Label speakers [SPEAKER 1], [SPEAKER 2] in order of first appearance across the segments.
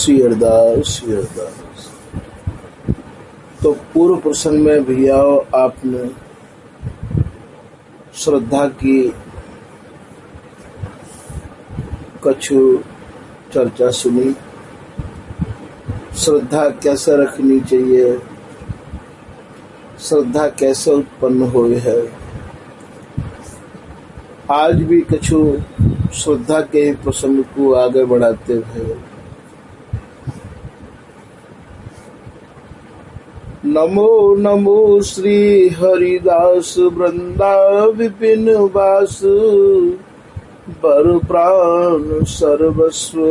[SPEAKER 1] श्री हरदास श्री हरदास। तो पूर्व प्रसंग में भैया आपने श्रद्धा की कछु चर्चा सुनी। श्रद्धा कैसे रखनी चाहिए, श्रद्धा कैसे उत्पन्न हुई है। आज भी कछु श्रद्धा के प्रसंग को आगे बढ़ाते हुए नमो नमो श्री हरिदास वृंदा विपिन वास, बर प्राण सर्वस्व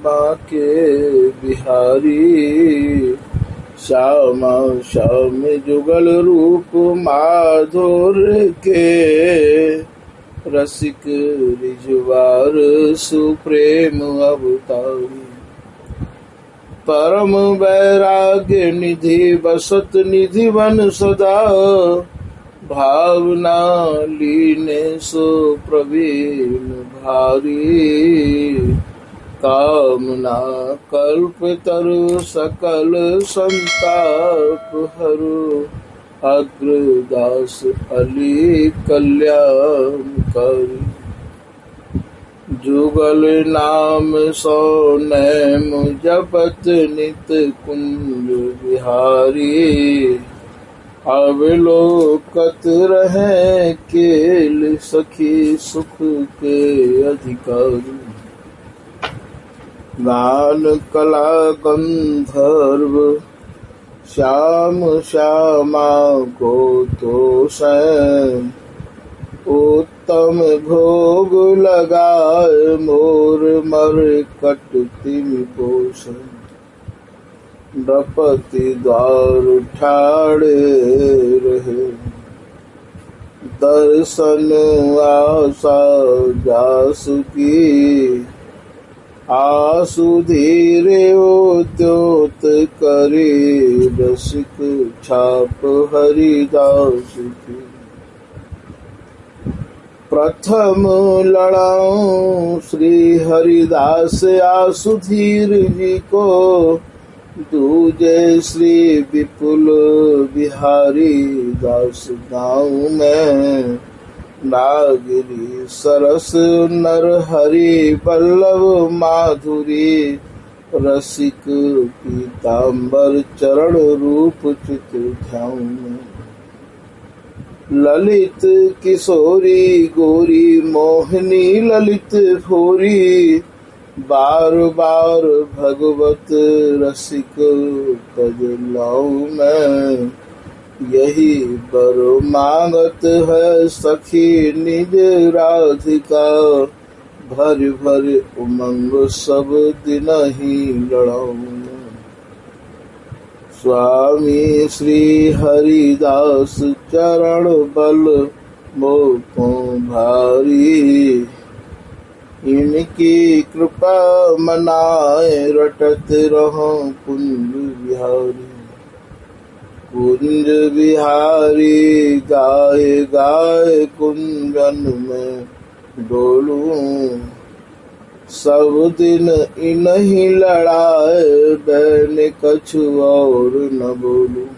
[SPEAKER 1] बाके बिहारी। श्यामा श्याम जुगल रूप माधुर्य के, रसिक रिजवार सुप्रेम अवतारी। परम वैराग्य निधि बसत निधि वन सदा, भावना लीने सो प्रवीण भारी। कामना कल्प तरु सकल संताप हरु, अग्रदास अली कल्याणकारी। जुगल नाम सो नैम जपत नित कुंज बिहारी। अवलोकत रहे केल सखी सुख के अधिकारी। गान कला गंधर्व श्याम श्यामा को तो सैन, उत्तम भोग लगाए मोर मर कटति पोषण। नृपति द्वार ठाड़े रहे, दर्शन आशा जासु की। आसु धीरे उद्योत करे, रसिक छाप हरिदास की। प्रथम लड़ाऊं श्री हरिदास आसुधीर जी को, दूजे श्री विपुल बिहारी दास गाँव में। नागरी सरस नर हरि वल्लभ माधुरी, रसिक पीताम्बर चरण रूप चित ध्यान में। ललित किशोरी गोरी मोहिनी ललित भोरी, बार बार भगवत रसिक पद लाऊं मैं। यही बर मांगत है सखी निज राधिका, भर भर उमंग सब दिन ही लड़ाऊं। स्वामी श्री हरिदास चरण बल मोकों भारी। इनकी कृपा मनाए रटत रहो कुंज बिहारी। कुंज बिहारी गाय गाय कुंजन में डोलूं। सब दिन इन्हीं लड़ाए बैन कछु और न बोलूं।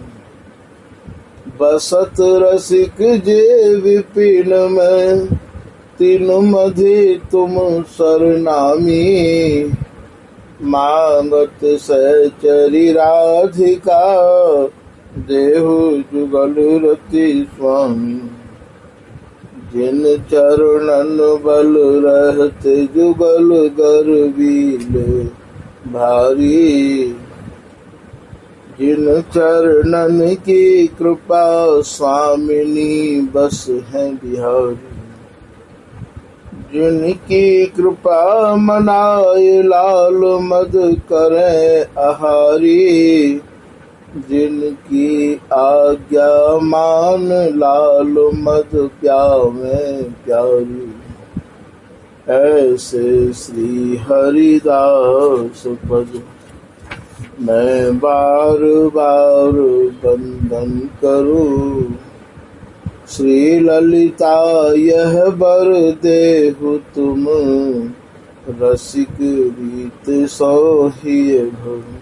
[SPEAKER 1] बसत रसिक जे विपिन में, तीन मधि तुम सरनामी। मांगत सहचरी राधिका, देहु जुगल रति स्वामी। जिन चरणन बल रहत जुगल गर्वील भारी। जिन चरणन की कृपा स्वामिनी बस है बिहारी। जिनकी कृपा मनाए लाल मद करें आहारी। जिनकी आज्ञा मान लाल मद प्यावे प्यारी। ऐसे श्री हरिदास पद मैं बार बार बंदन करूं। श्री ललिता यह बर देहु तुम, रसिक रीत सोहिए भवन।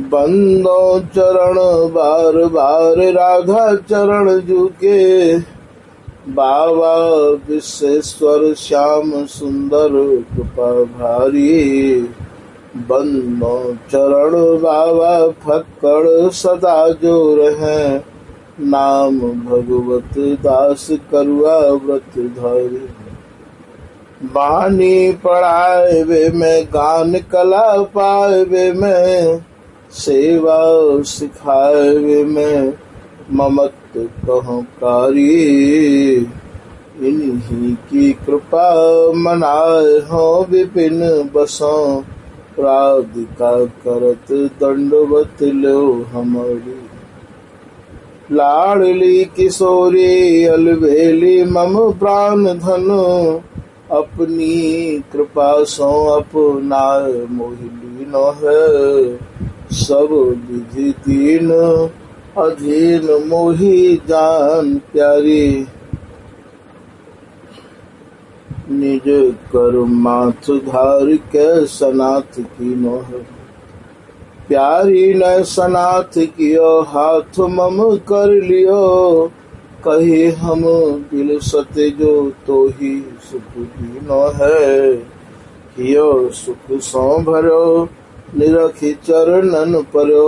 [SPEAKER 1] बंदो चरण बार बार राधा चरण झुके, बाबा विश्वेश्वर श्याम सुंदर कृपा भारी। बंदो चरण बाबा फक्कड़ सदा जो रहें, नाम भगवत दास करुआ व्रत धारी। बानी पढ़ाए वे में गान कला पाए वे में, सेवा सिखाए वे में ममत कहो कारी। इन्हीं की कृपा मनाए हो विपिन बसों, राधिका करत दंडवत लो हमारी। लाडली किशोरी अलबेली मम प्राण धनु, अपनी कृपा सो अपनाए मोहिनी न है। सब विधि दीन अधीन मोहि जान प्यारी, निज कर माथ धार के सनाथ की न है। प्यारी न सनाथ कियो हाथ मम कर लियो, कहे हम दिल सते जो तो ही सुख भी न है। हियो सुख सो भरो निरखी चरणन परो,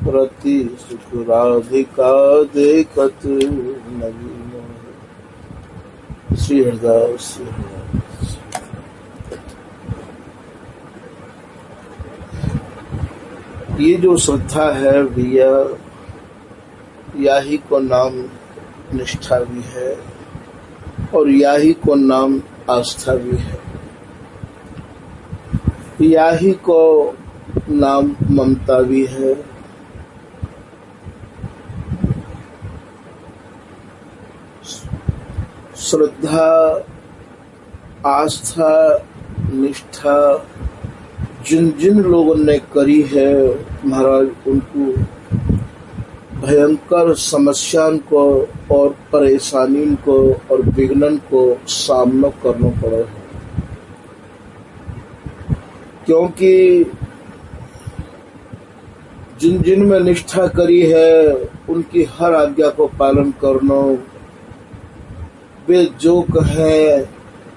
[SPEAKER 1] रति सुख राधिका देखत नवीन है। श्री हरिदास। ये जो श्रद्धा है भैया, याही को नाम निष्ठा भी है और याही को नाम आस्था भी है। याही को नाम ममता भी है। श्रद्धा, आस्था, निष्ठा जिन जिन लोगों ने करी है महाराज, उनको भयंकर समस्या को और परेशानी को और विघ्न को सामना करना पड़ा है। क्योंकि जिन जिन में निष्ठा करी है उनकी हर आज्ञा को पालन करना, वे जो कहें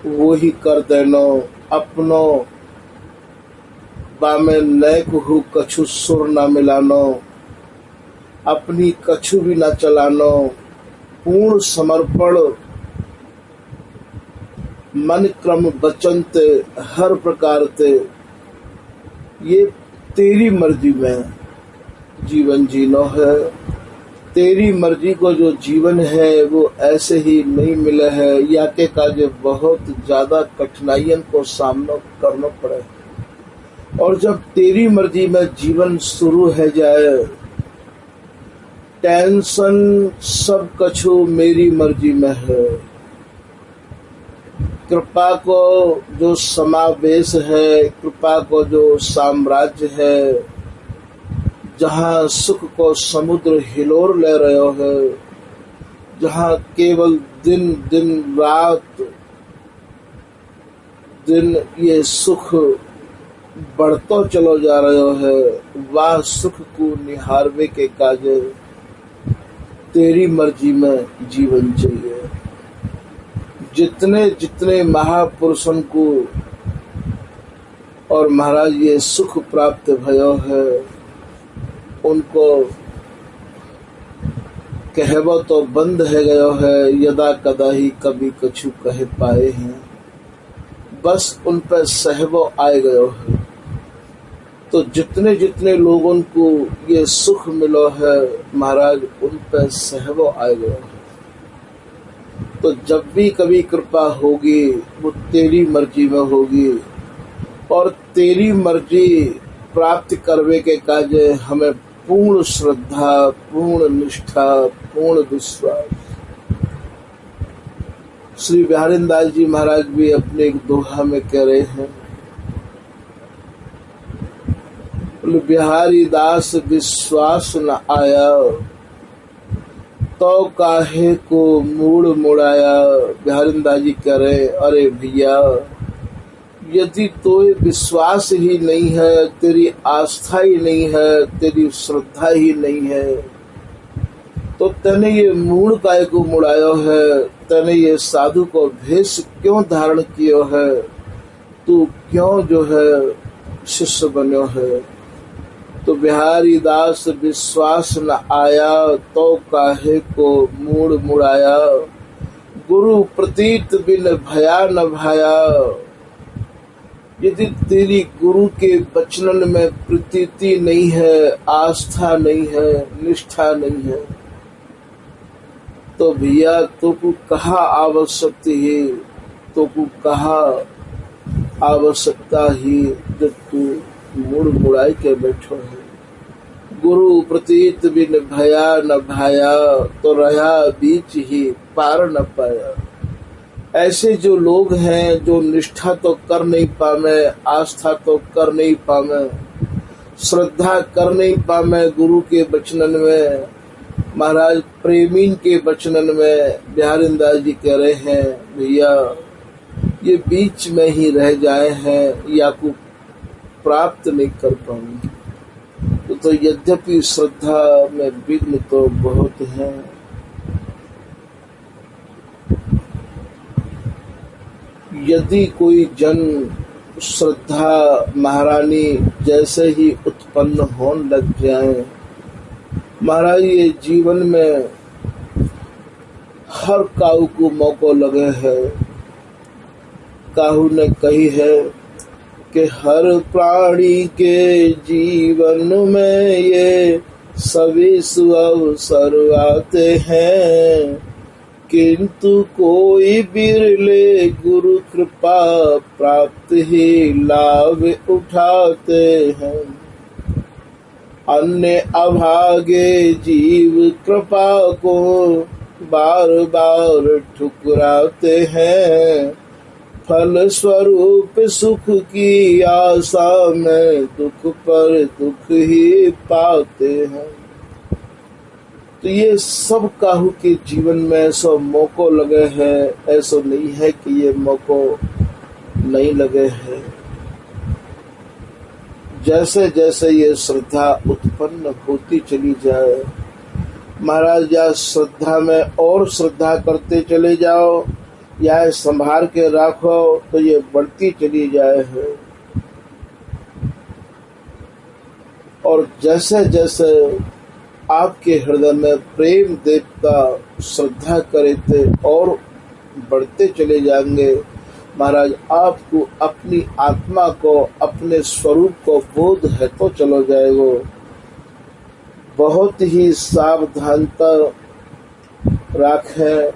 [SPEAKER 1] वो ही कर देना, अपनो बामे नैक हु कछु सुर न मिलानो, अपनी कछु भी न चलानो, पूर्ण समर्पण मन क्रम वचन ते हर प्रकार ते ये तेरी मर्जी में जीवन जीनो है। तेरी मर्जी को जो जीवन है वो ऐसे ही नहीं मिला है, या के काजे बहुत ज्यादा कठिनाइयों को सामना करना पड़े। और जब तेरी मर्जी में जीवन शुरू है जाए, टेंशन सब कछु मेरी मर्जी में है। कृपा को जो समावेश है, कृपा को जो साम्राज्य है, जहाँ सुख को समुद्र हिलोर ले रहे है, जहाँ केवल दिन दिन रात दिन ये सुख बढ़तो चलो जा रहे है, वह सुख को निहारवे के काजे तेरी मर्जी में जीवन चाहिए। जितने जितने महापुरुषों को और महाराज ये सुख प्राप्त भयो है, उनको कहबो तो बंद है गयो है, यदा कदा ही कभी कछु कह पाए हैं, बस उन पर सहबो आए गयो है। तो जितने जितने लोगों को ये सुख मिलो है महाराज, उन पर सहबो आए गयो है। तो जब भी कभी कृपा होगी वो तेरी मर्जी में होगी, और तेरी मर्जी प्राप्त करवे के काजे हमें पूर्ण श्रद्धा, पूर्ण निष्ठा, पूर्ण विश्वास। श्री बिहारी दास जी महाराज भी अपने एक दोहा में कह रहे हैं, बिहारी दास विश्वास न आया तो काहे को मूड मुड़ाया। बिहारी दास जी कह रहे, अरे भैया यदि तोय विश्वास ही नहीं है, तेरी आस्था ही नहीं है, तेरी श्रद्धा ही नहीं है, तो तने ये मूड काय को मुड़ायो है, तने ये साधु को भेष क्यों धारण कियो है, तू क्यों जो है शिष्य बन्यो है। तो बिहारी दास विश्वास न आया, तो काहे को मूड मुड़ाया, गुरु प्रतीत बिन भया न भाया। यदि तेरी गुरु के वचनन में प्रतीति नहीं है, आस्था नहीं है, निष्ठा नहीं है, तो भैया तो को कहा आवश्यकता है, तो को कहा आवश्यकता ही जब तू मुड़ मुड़ाई के बैठो है। गुरु प्रतीत बिन भया न भाया, तो रहा बीच ही पार न पाया। ऐसे जो लोग हैं जो निष्ठा तो कर नहीं पावे, आस्था तो कर नहीं पावे, श्रद्धा कर नहीं पावे गुरु के वचनन में, महाराज प्रेमीन के वचनन में बिहारीदास जी कह रहे हैं भैया ये बीच में ही रह जाए हैं या को प्राप्त नहीं कर पाएंगे। तो यद्यपि श्रद्धा में विघ्न तो बहुत है। यदि कोई जन श्रद्धा महारानी जैसे ही उत्पन्न होने लग जाए, महाराज ये जीवन में हर काऊ को मौका लगे है। काहू ने कही है कि हर प्राणी के जीवन में ये सभी अवसर आते हैं, किंतु कोई बिरले गुरु कृपा प्राप्त ही लाभ उठाते हैं। अन्य अभागे जीव कृपा को बार बार ठुकराते हैं, फल स्वरूप सुख की आशा में दुख पर दुख ही पाते हैं। तो ये सब काहू के जीवन में ऐसा मौको लगे है, ऐसा नहीं है कि ये मौको नहीं लगे है। जैसे जैसे ये श्रद्धा उत्पन्न होती चली जाए, महाराज या श्रद्धा में और श्रद्धा करते चले जाओ या संभाल के रखो तो ये बढ़ती चली जाए है। और जैसे जैसे आपके हृदय में प्रेम देवता श्रद्धा करे थे और बढ़ते चले जाएंगे, महाराज आपको अपनी आत्मा को, अपने स्वरूप को बोध है तो चलो जाएगो। बहुत ही सावधानता रखें।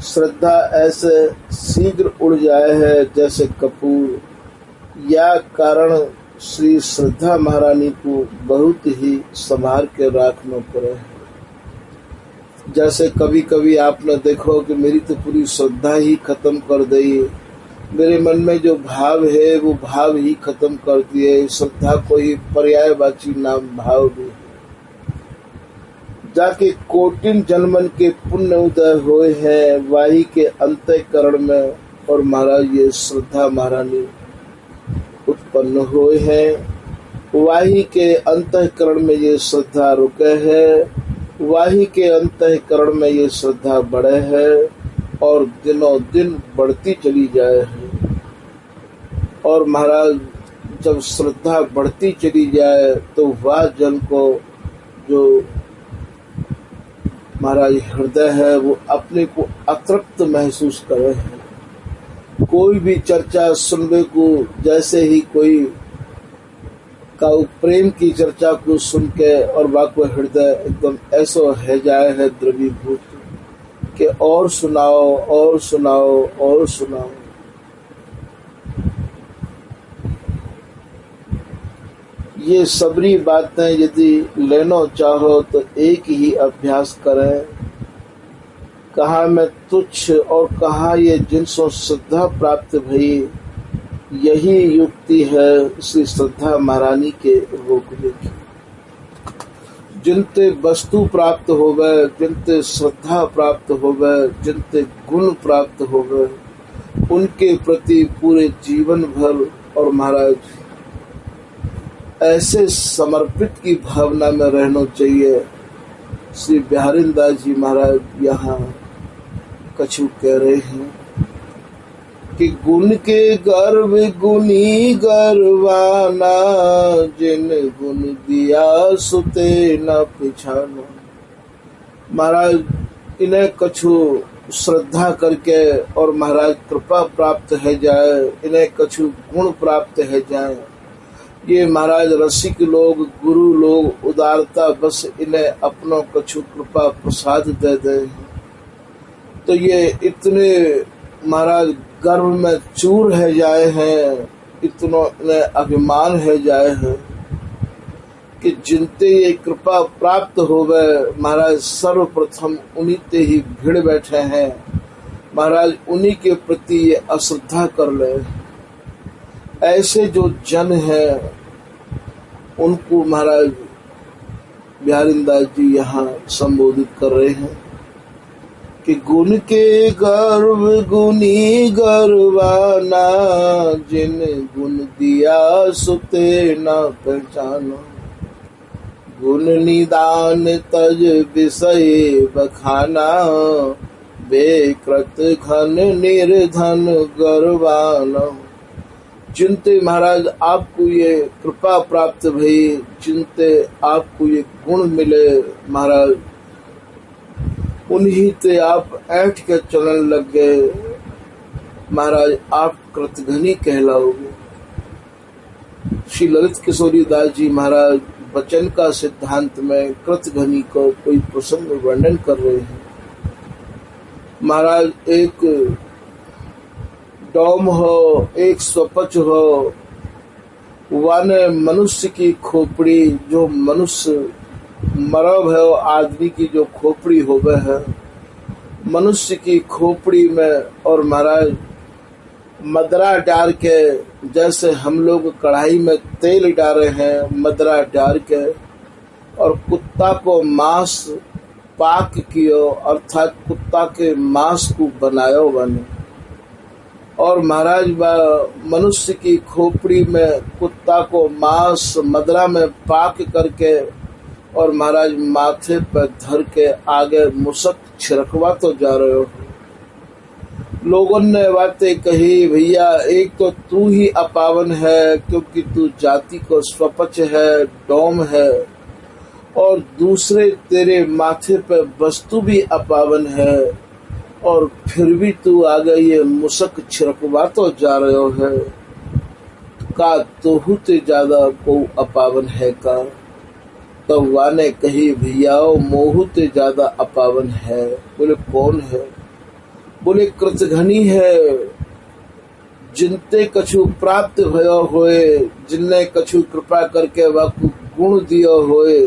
[SPEAKER 1] श्रद्धा ऐसे शीघ्र उड़ जाए है जैसे कपूर। या कारण श्री श्रद्धा महारानी को बहुत ही संभाल के रखना पड़े। जैसे कभी कभी आपने देखो कि मेरी तो पूरी श्रद्धा ही खत्म कर दी, मेरे मन में जो भाव है वो भाव ही खत्म कर दिए। श्रद्धा को ही पर्यायवाची नाम भाव भी जाके कोटिन जन्मन के पुण्य उदय हुए हैं वाही के अंतःकरण में। और महाराज ये श्रद्धा महारानी उत्पन्न हुए हैं, वाही के अंतःकरण में ये श्रद्धा रुके है, वाही के अंतःकरण में ये श्रद्धा बढ़े है और दिनों दिन बढ़ती चली जाए है। और महाराज जब श्रद्धा बढ़ती चली जाए तो वह जन को जो महाराज हृदय है वो अपने को अतृप्त महसूस करे है। कोई भी चर्चा सुनने को, जैसे ही कोई का प्रेम की चर्चा को सुन के और वाको हृदय एकदम ऐसा है जाए है द्रवीभूत कि और सुनाओ और सुनाओ और सुनाओ। ये सबरी बातें यदि लेना चाहो तो एक ही अभ्यास करें। कहा मैं तुच्छ और कहा ये जिनसो श्रद्धा प्राप्त भई, यही युक्ति है श्री श्रद्धा महारानी के रोकने की। जिनते वस्तु प्राप्त होवे, जिनते श्रद्धा प्राप्त होवे, जिनते गुण प्राप्त होवे, उनके प्रति पूरे जीवन भर और महाराज ऐसे समर्पित की भावना में रहना चाहिए। श्री बिहारीदास जी महाराज यहाँ कछु कह रहे हैं कि गुण के गर्व गुनी गर्वाना, जिन गुण दिया सुते न पिछाना। महाराज इन्हें कछु श्रद्धा करके और महाराज कृपा प्राप्त है जाए, इन्हें कछु गुण प्राप्त है जाए। ये महाराज रसिक लोग, गुरु लोग उदारता बस इन्हें अपनों कछु कृपा प्रसाद दे दे, तो ये इतने महाराज गर्व में चूर है जाए हैं, इतनो इन्हें अभिमान है जाए हैं कि जिनते ये कृपा प्राप्त होवे महाराज सर्वप्रथम उन्हीं ते ही भिड़ बैठे हैं। महाराज उन्हीं के प्रति ये अश्रद्धा कर ले। ऐसे जो जन हैं उनको महाराज बिहारीदास जी यहाँ संबोधित कर रहे हैं कि गुण के गर्व गुनी गर्वाना, जिन गुण दिया सुते न पहचाना। गुण निदान तज विषय बखाना, बेकृत घन निर्धन गर्वाना। जिनते महाराज आपको ये कृपा प्राप्त भई, जिनते आपको ये गुण मिले महाराज, उन्हीं ते आप ऐठ के चलन लग गए महाराज, आप कृतघ्नी कहलाओगे। श्री ललित किशोरी दास जी महाराज वचन का सिद्धांत में कृतघ्नी को कोई प्रसंग वर्णन कर रहे हैं। महाराज एक डोम हो, एक स्वपच हो, वन मनुष्य की खोपड़ी, जो मनुष्य मरब है आदमी की जो खोपड़ी होवे है, मनुष्य की खोपड़ी में और महाराज मदरा डाल के, जैसे हम लोग कढ़ाई में तेल डाले हैं मदरा डाल के, और कुत्ता को मांस पाक कियो, अर्थात कुत्ता के मांस को बनायो बने। और महाराज मनुष्य की खोपड़ी में कुत्ता को मांस मदरा में पाक करके और महाराज माथे पर धर के आगे मुसक छिड़कवा तो जा रहे हो। लोगों ने बातें कही, भैया एक तो तू ही अपावन है क्योंकि तू जाति को स्वपच है, डोम है, और दूसरे तेरे माथे पर वस्तु भी अपावन है, और फिर भी तू आगे ये मुसक छिड़कवा तो जा रहे हो है। का तोहुते ज्यादा को अपावन है का? तो वाने कही, भैयाओ मोहुते ज्यादा अपावन है। बोले कौन है? बोले कृतघ्नी है, जिनते कछु प्राप्त भयो होए, जिनने कछु कृपा करके वह गुण दियो होए,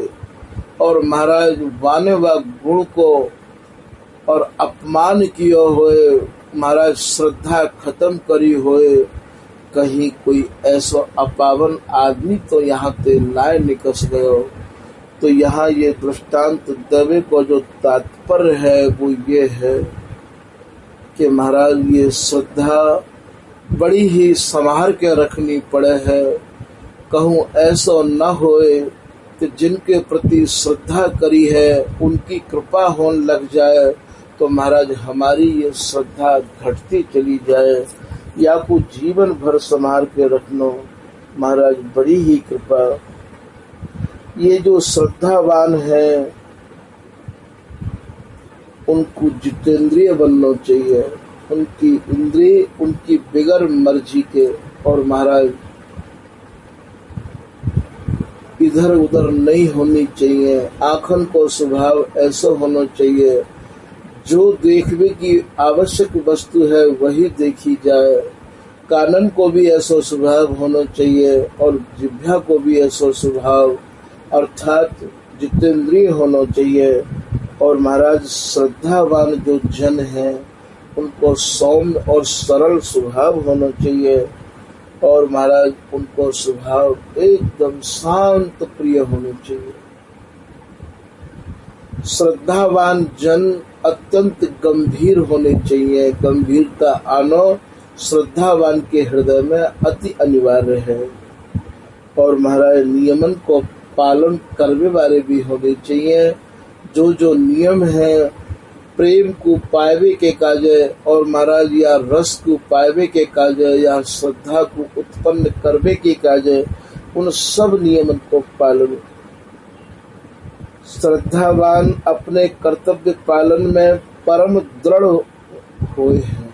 [SPEAKER 1] और महाराज वाने वह गुण को और अपमान कियो होए, महाराज श्रद्धा खत्म करी होए। कहीं कोई ऐसा अपावन आदमी तो यहाँ ते लाए निकस गयो। तो यहाँ ये दृष्टांत देवे को जो तात्पर्य है वो ये है कि महाराज ये श्रद्धा बड़ी ही संभाल के रखनी पड़े है। कहूँ ऐसा न होए कि जिनके प्रति श्रद्धा करी है उनकी कृपा होने लग जाए तो महाराज हमारी ये श्रद्धा घटती चली जाए, या कुछ जीवन भर संभाल के रखनो महाराज बड़ी ही कृपा। ये जो श्रद्धावान है उनको जितेंद्रिय बनना चाहिए, उनकी इंद्रिय उनकी बिगर मर्जी के, और महाराज इधर उधर नहीं होनी चाहिए। आँखन को स्वभाव ऐसा होना चाहिए जो देखने की आवश्यक वस्तु है वही देखी जाए। कानन को भी ऐसा स्वभाव होना चाहिए और जिह्वा को भी ऐसा स्वभाव, अर्थात जितेंद्रिय होना चाहिए। और महाराज श्रद्धावान जो जन है उनको सौम्य और सरल स्वभाव होना चाहिए, और महाराज उनको स्वभाव एकदम शांत प्रिय होना चाहिए। श्रद्धावान जन अत्यंत गंभीर होने चाहिए। गंभीरता आनो श्रद्धावान के हृदय में अति अनिवार्य है। और महाराज नियमन को पालन करने वाले भी होने चाहिए। जो जो नियम है प्रेम को पावे के काजे और महाराज या रस को पावे के काजे या श्रद्धा को उत्पन्न करने के काजे, उन सब नियमन को पालन। श्रद्धावान अपने कर्तव्य पालन में परम दृढ़ हुए हैं।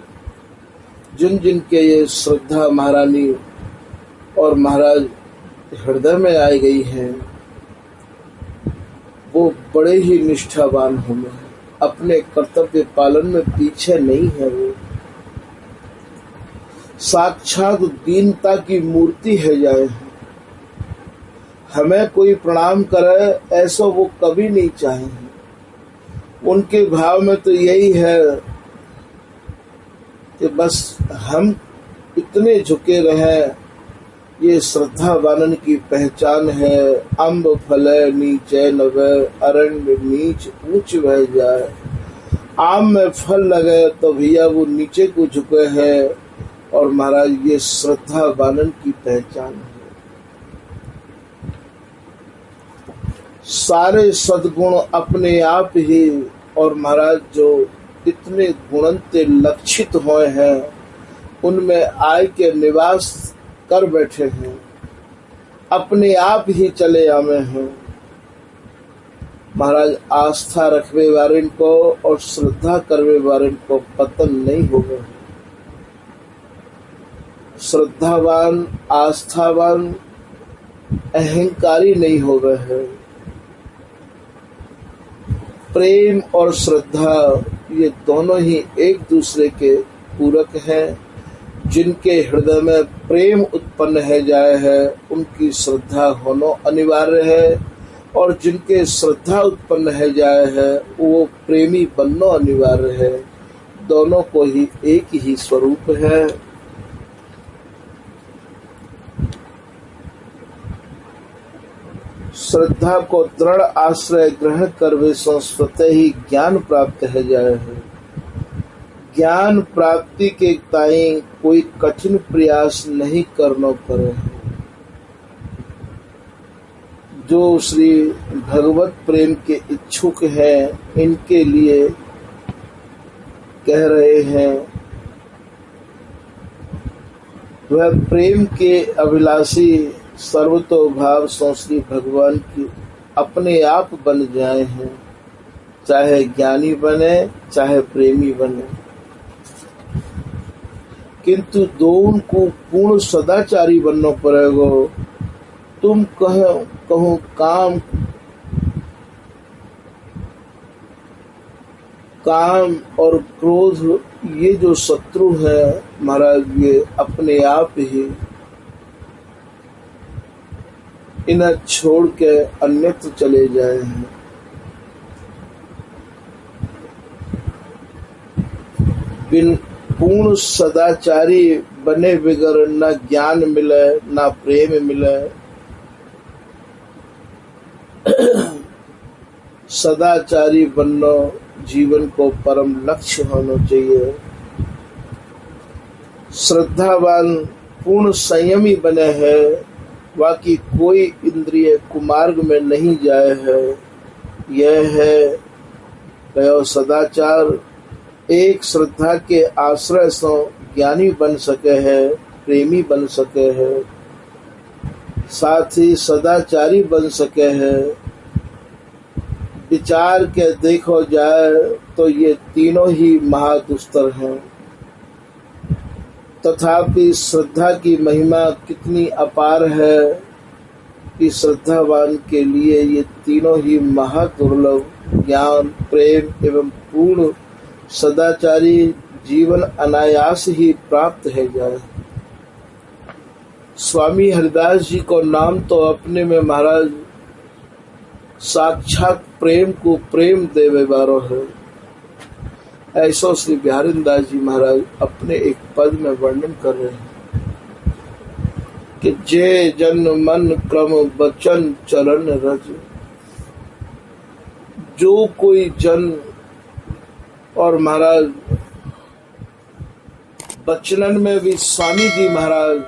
[SPEAKER 1] जिन जिन के ये श्रद्धा महारानी और महाराज हृदय में आई गई है, वो बड़े ही निष्ठावान होंगे, अपने कर्तव्य पालन में पीछे नहीं है। वो साक्षात दीनता की मूर्ति है जाए। हमें कोई प्रणाम करे ऐसा वो कभी नहीं चाहेंगे। उनके भाव में तो यही है कि बस हम इतने झुके रहें। ये श्रद्धावानन की पहचान है। अम्ब फले नीचे न वह, अरण्य नीच ऊंच बह जाए। आम में फल लगे तो भैया वो नीचे को झुके हैं। और महाराज ये श्रद्धावानन की पहचान है। सारे सद्गुण अपने आप ही, और महाराज जो इतने गुणंते लक्षित हुए हैं उनमें आय के निवास कर बैठे हैं, अपने आप ही चले आवे हैं। महाराज आस्था रखवे वारिन को और श्रद्धा करवे वारिन को पतन नहीं होगा। श्रद्धावान आस्थावान अहंकारी नहीं हो गए हैं। प्रेम और श्रद्धा ये दोनों ही एक दूसरे के पूरक हैं। जिनके हृदय में प्रेम उत्पन्न है जाए है, उनकी श्रद्धा होना अनिवार्य है। और जिनके श्रद्धा उत्पन्न है जाए है, वो प्रेमी बनना अनिवार्य है। दोनों को ही एक ही स्वरूप है। श्रद्धा को दृढ़ आश्रय ग्रहण करवे स्वतः ही ज्ञान प्राप्त है जाए है। ज्ञान प्राप्ति के ताई कोई कठिन प्रयास नहीं करना पड़े। जो श्री भगवत प्रेम के इच्छुक हैं, इनके लिए कह रहे हैं, वह प्रेम के अभिलाषी सर्वतोभाव सो श्री भगवान की अपने आप बन जाए हैं। चाहे ज्ञानी बने चाहे प्रेमी बने, किंतु दोनों को पूर्ण सदाचारी बनना पड़ेगा। तुम कहो काम और क्रोध ये जो शत्रु है महाराज, ये अपने आप ही इन्हें छोड़ के अन्यत्र चले जाए हैं। बिन पूर्ण सदाचारी बने बगैर न ज्ञान मिले न प्रेम मिले। सदाचारी बनना जीवन को परम लक्ष्य होना चाहिए। श्रद्धावान पूर्ण संयमी बने हैं, बाकी कोई इंद्रिय कुमार्ग में नहीं जाए है। यह है कहो सदाचार। एक श्रद्धा के आश्रय से ज्ञानी बन सके है, प्रेमी बन सके है, साथ ही सदाचारी बन सके है। विचार के देखो जाए तो ये तीनों ही महादुस्तर हैं। तथापि श्रद्धा की महिमा कितनी अपार है कि श्रद्धावान के लिए ये तीनों ही महादुर्लभ ज्ञान, प्रेम एवं पूर्ण सदाचारी जीवन अनायास ही प्राप्त है जाए। स्वामी हरिदास जी को नाम तो अपने में महाराज साक्षात प्रेम को प्रेम देवे वारो है। ऐसा श्री बिहारीदास जी महाराज अपने एक पद में वर्णन कर रहे हैं कि जे जन मन क्रम वचन चरण रज। जो कोई जन और महाराज बचनन में भी स्वामी जी महाराज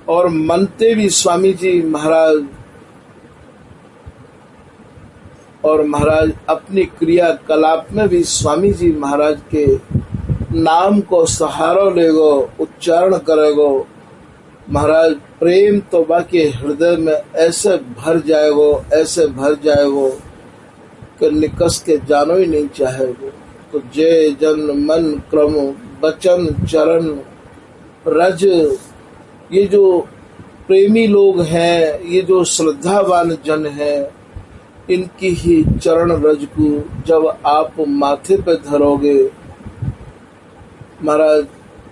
[SPEAKER 1] और मनते भी स्वामी जी महाराज और महाराज अपनी क्रियाकलाप में भी स्वामी जी महाराज के नाम को सहारा लेगो, उच्चारण करेगो। महाराज प्रेम तो बाकी हृदय में ऐसे भर जाएगो, ऐसे भर जाएगो कि निकस के जानो ही नहीं चाहेगो। तो जय जन मन क्रम बचन चरण रज, ये जो प्रेमी लोग हैं, ये जो श्रद्धावान जन हैं, इनकी ही चरण रज को जब आप माथे पे धरोगे, महाराज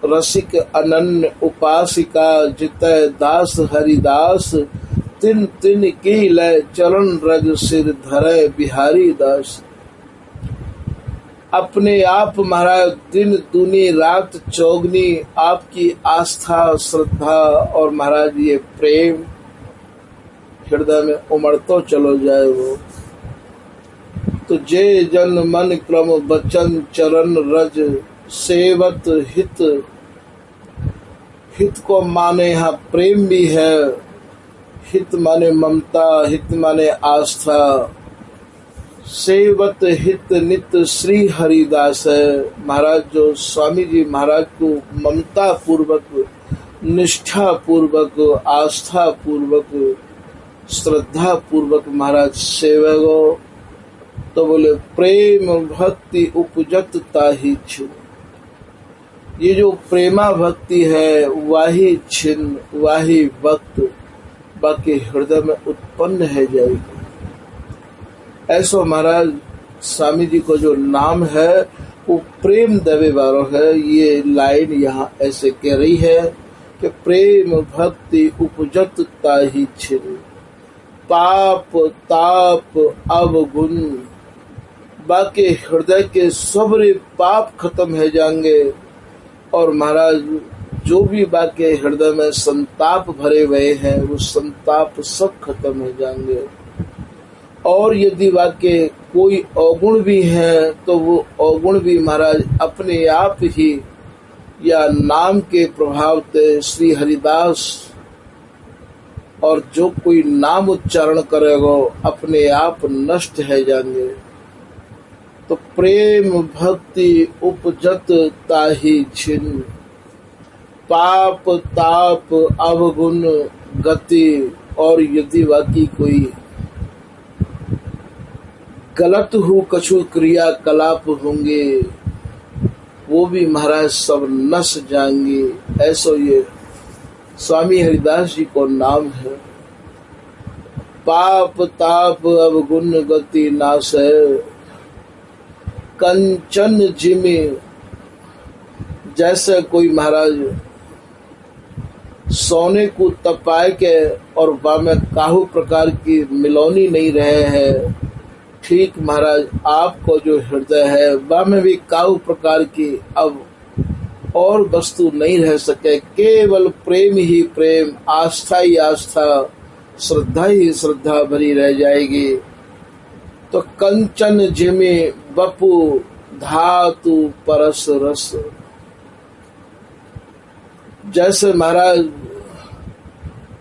[SPEAKER 1] रसिक अनन्य उपासिका जितय दास हरिदास, तिन तिन की लय चरण रज सिर धरे बिहारी दास। अपने आप महाराज दिन दूनी रात चौगनी आपकी आस्था श्रद्धा और महाराज ये प्रेम हृदय में उमड़तो चलो जाए वो। तो जय जन मन क्रम बचन चरण रज सेवत हित, हित को माने यहाँ प्रेम भी है, हित माने ममता, हित माने आस्था। सेवत हित नित श्री हरिदास है। महाराज जो स्वामी जी महाराज को ममता पूर्वक, निष्ठा पूर्वक, आस्था पूर्वक, श्रद्धा पूर्वक महाराज सेवगो, तो बोले प्रेम भक्ति उपजत ताहि छिन। ये जो प्रेमा भक्ति है वाही छिन, वाही वक्त बाकी हृदय में उत्पन्न है जाएगी। ऐसा महाराज स्वामी जी को जो नाम है वो प्रेम देवे वालो है। ये लाइन यहाँ ऐसे कह रही है कि प्रेम भक्ति उपजत ताहि छिन, पाप ताप अवगुण, बाकी हृदय के सबरे पाप खत्म है जाएंगे। और महाराज जो भी बाकी हृदय में संताप भरे हुए हैं वो संताप सब खत्म हो जाएंगे। और यदि वाक्य कोई अवगुण भी है तो वो अवगुण भी महाराज अपने आप ही या नाम के प्रभाव से श्री हरिदास और जो कोई नाम उच्चारण करेगा अपने आप नष्ट है जाएंगे। तो प्रेम भक्ति उपजत ताहि छिन, पाप ताप अवगुण गति। और यदि वाकई कोई गलत हो कछु क्रियाकलाप होंगे वो भी महाराज सब नस जाएंगे। ऐसा ये स्वामी हरिदास जी को नाम है। पाप ताप अवगुण गति नाश है, कंचन जिमे। जैसे कोई महाराज सोने को तपाए के और बामे काहू प्रकार की मिलौनी नहीं रहे हैं, ठीक महाराज आपको जो हृदय है बामे भी काहू प्रकार की अब और वस्तु नहीं रह सके, केवल प्रेम ही प्रेम, आस्था ही आस्था, श्रद्धा ही श्रद्धा भरी रह जाएगी। तो कंचन जिमे बपु धातु परस रस। जैसे महाराज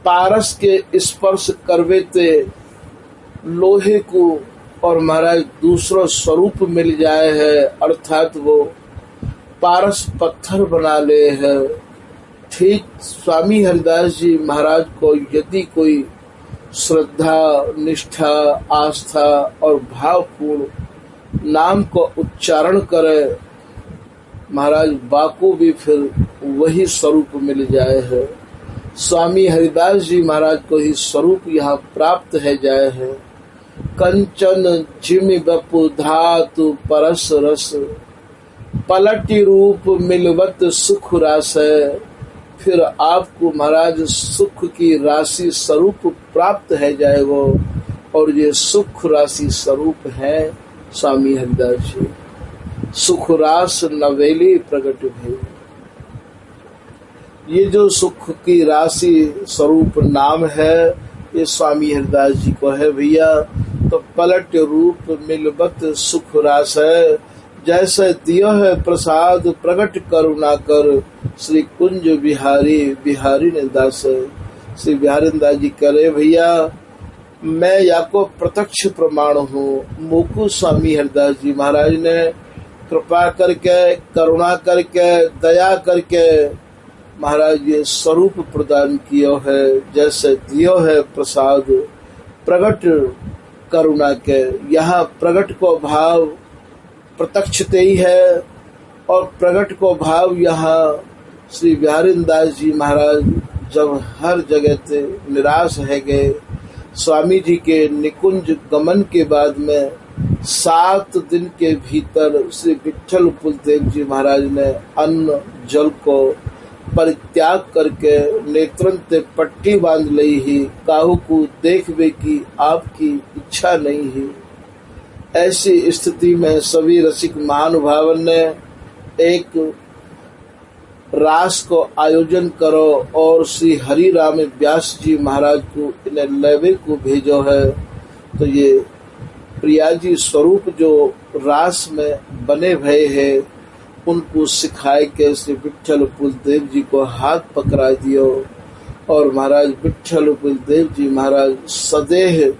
[SPEAKER 1] पारस के स्पर्श करवेते लोहे को और महाराज दूसरा स्वरूप मिल जाए है, अर्थात वो पारस पत्थर बना ले है। ठीक स्वामी हरिदास जी महाराज को यदि कोई श्रद्धा निष्ठा आस्था और भावपूर्ण नाम को उच्चारण करे महाराज बाको भी फिर वही स्वरूप मिल जाए है। स्वामी हरिदास जी महाराज को ही स्वरूप यहाँ प्राप्त है जाए है। कंचन जिमि बपु धातु परस रस, पलटी रूप मिलवत सुख रास है। फिर आपको महाराज सुख की राशि स्वरूप प्राप्त है जाएगो। और ये सुख राशि स्वरूप है स्वामी हरिदास जी। सुख रास नवेली प्रकट भई। ये जो सुख की राशि स्वरूप नाम है ये स्वामी हरिदास जी को है भैया। तो पलट रूप मिलवत सुख रास है। जैसे दियो है प्रसाद प्रगट करुणा कर, श्री कुंज बिहारी बिहारी ने दास। श्री बिहारी दास जी करे भैया मैं याको प्रत्यक्ष प्रमाण हूँ। मुकु स्वामी हरिदास जी महाराज ने कृपा करके करुणा करके दया करके महाराज ये स्वरूप प्रदान किया है। जैसे दियो है प्रसाद प्रगट करुणा के, यहाँ प्रगट को भाव प्रत्यक्षते ही है और प्रगट को भाव यहाँ श्री बिहारी दास जी महाराज जब हर जगह से निराश है गए, स्वामी जी के निकुंज गमन के बाद में 7 दिन के भीतर श्री विठल पुलदेव जी महाराज ने अन्न जल को परित्याग करके नेत्रन ते पट्टी बांध लई ही, काहू को देखवे की आपकी इच्छा नहीं है। ऐसी स्थिति में सभी रसिक महानुभावन ने एक रास को आयोजन करो और श्री हरि राम व्यास जी महाराज को इन्हें लेवे को भेजो है। तो ये प्रिया जी स्वरूप जो रास में बने भय है उनको सिखाए के श्री विठल पुलदेव जी को हाथ पकड़ा दियो और महाराज विठल पुलदेव जी महाराज सदेह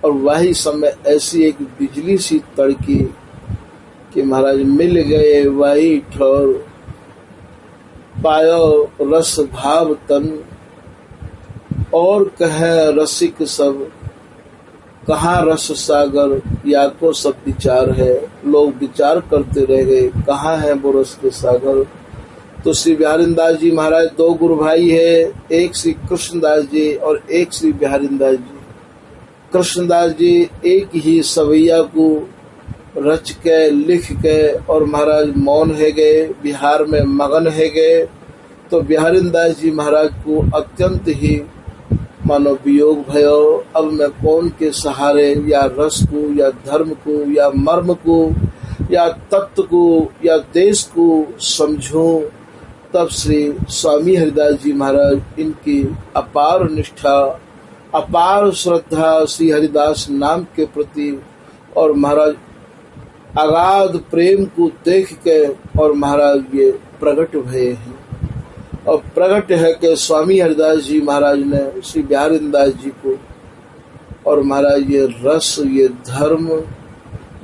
[SPEAKER 1] और वही समय ऐसी एक बिजली सी तड़की कि महाराज मिल गए वही ठोर, पायो रस भाव तन और कहे रसिक सब, कहाँ रस सागर या को सब विचार है। लोग विचार करते रह गए कहाँ है वो रस के सागर। तो श्री बिहारी दास जी महाराज 2 गुरु भाई है, एक श्री कृष्णदास जी और एक श्री बिहारी दास जी। कृष्णदास जी एक ही सवैया को रच के लिख के और महाराज मौन है गए, बिहार में मगन है गए। तो बिहारी दास जी महाराज को अत्यंत ही मानो वियोग भयो। अब मैं कौन के सहारे या रस को या धर्म को या मर्म को या तत्व को या देश को समझूं। तब श्री स्वामी हरिदास जी महाराज इनकी अपार निष्ठा अपार श्रद्धा श्री हरिदास नाम के प्रति और महाराज अगाध प्रेम को देख के और महाराज ये प्रकट भये हैं। और प्रकट है कि स्वामी हरिदास जी महाराज ने श्री बिहारी दास जी को और महाराज ये रस ये धर्म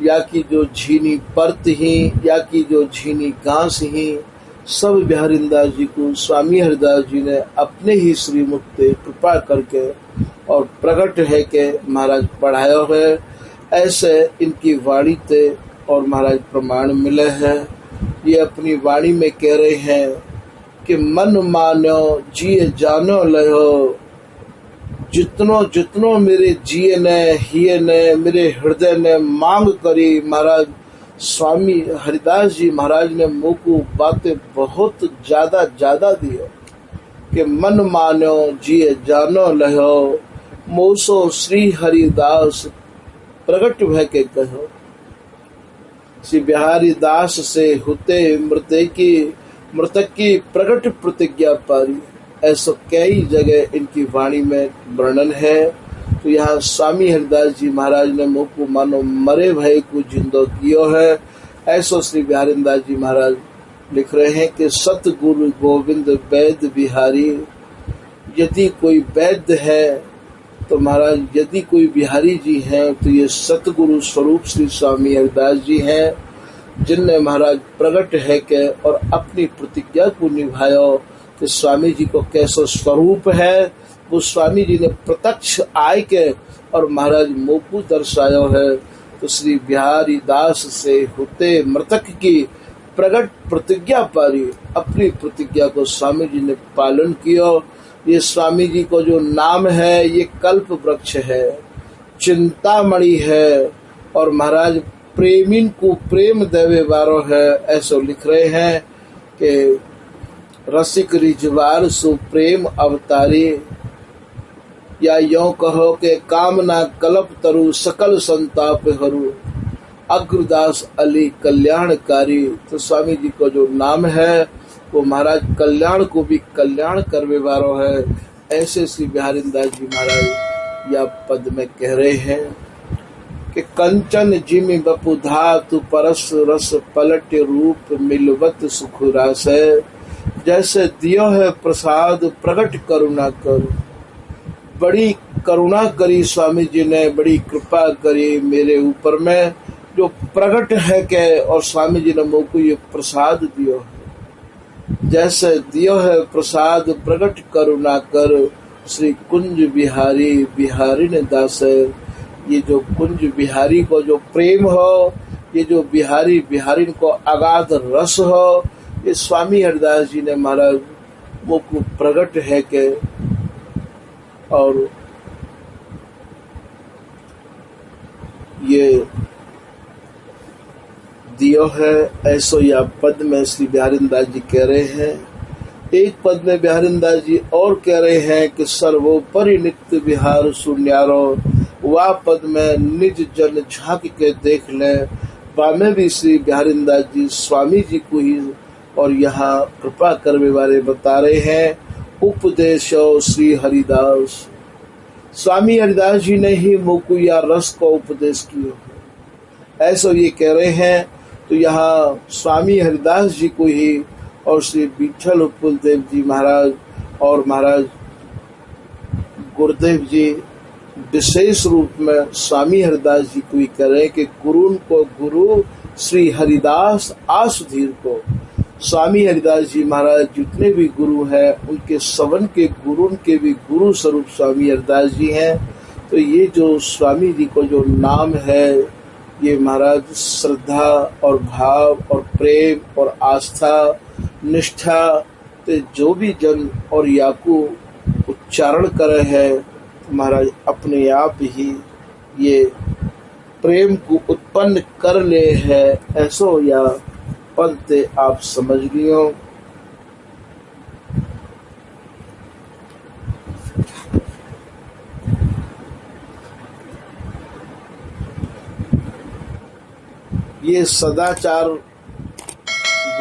[SPEAKER 1] या की जो झीनी परत ही या की जो झीनी घास ही सब बिहारी दास जी को स्वामी हरिदास जी ने अपने ही श्रीमुख से कृपा करके और प्रकट है कि महाराज पढ़ाया है। ऐसे इनकी वाणी से और महाराज प्रमाण मिले हैं। ये अपनी वाणी में कह रहे हैं कि मन मानो जिए जानो लयो, जितनो जितनो मेरे जिए ने हिए ने मेरे हृदय ने मांग करी। महाराज स्वामी हरिदास जी महाराज ने मुँह को बातें बहुत ज्यादा दिए कि मन मानो जिए जानो लयो, मोसो श्री हरिदास प्रगट भय के कहो। श्री बिहारी दास से होते मृतक की प्रकट प्रतिज्ञा पारी। ऐसा कई जगह इनकी वाणी में वर्णन है। तो यहाँ स्वामी हरिदास जी महाराज ने मुँह को मानो मरे भय को जिंदो कियो है। ऐसा श्री बिहारी दास जी महाराज लिख रहे हैं कि सतगुरु गोविंद वैद्य बिहारी। यदि कोई वैद्य है तो महाराज यदि कोई बिहारी जी हैं तो ये सतगुरु स्वरूप श्री स्वामी हरिदास जी हैं, जिनने महाराज प्रकट है के और अपनी प्रतिज्ञा को निभाया कि स्वामी जी को कैसा स्वरूप है वो स्वामी जी ने प्रत्यक्ष आय के और महाराज मुँह को दर्शाया है। तो श्री बिहारी दास से होते मृतक की प्रकट प्रतिज्ञा पारी। अपनी प्रतिज्ञा को स्वामी जी ने पालन किया। ये स्वामी जी को जो नाम है ये कल्प वृक्ष है, चिंतामणि है और महाराज प्रेमीन को प्रेम देवे वारो है। ऐसा लिख रहे हैं कि रसिक रिजवार सु प्रेम अवतारी, या यों कहो कि कामना कल्प तरु सकल संताप हरू, अग्रदास अली कल्याणकारी। तो स्वामी जी को जो नाम है वो महाराज कल्याण को भी कल्याण करवे वारो है। ऐसे श्री बिहारी दास जी महाराज या पद में कह रहे हैं कि कंचन जिमि बपु धातु परस रस पलट रूप मिलवत सुख रस है। जैसे दियो है प्रसाद प्रकट करुणा कर। बड़ी करुणा करी स्वामी जी ने, बड़ी कृपा करी मेरे ऊपर में, जो प्रकट है के और स्वामी जी ने मुझको ये प्रसाद दियो है। जैसे दियो है प्रसाद प्रकट करुणा कर, श्री कुंज बिहारी बिहारी ने दास है। ये जो कुंज बिहारी को जो प्रेम हो, ये जो बिहारी बिहारी को अगाध रस हो, ये स्वामी हरिदास जी ने महाराज मुझको प्रकट है के और ये दियो है। ऐसो या पद में श्री बिहारीदास जी कह रहे हैं। एक पद में बिहारीदास जी और कह रहे हैं कि सर्वोपरि नित्य विहार शून्यारो। वह पद में निज जन झांक के देख ले। में भी श्री बिहारीदास जी स्वामी जी को ही और यहाँ कृपा करने वाले बता रहे हैं। उपदेशो श्री हरिदास, स्वामी हरिदास जी ने ही मुझको या रस को उपदेश किया। ऐसा ये कह रहे हैं। तो यहाँ स्वामी हरिदास जी को ही और श्री विठल उपकुलदेव जी महाराज और महाराज गुरुदेव जी विशेष रूप में स्वामी हरिदास जी को ही कह रहे हैं कि गुरु को गुरु श्री हरिदास आसुधीर को। स्वामी हरिदास जी महाराज जितने भी गुरु हैं उनके सवन के गुरु के भी गुरु स्वरूप स्वामी हरिदास जी हैं। तो ये जो स्वामी जी को जो नाम है, ये महाराज श्रद्धा और भाव और प्रेम और आस्था निष्ठा ते जो भी जन और याकू उच्चारण करे है, महाराज अपने आप ही ये प्रेम को उत्पन्न कर ले है। ऐसो या पद ते आप समझ लियो। ये सदाचार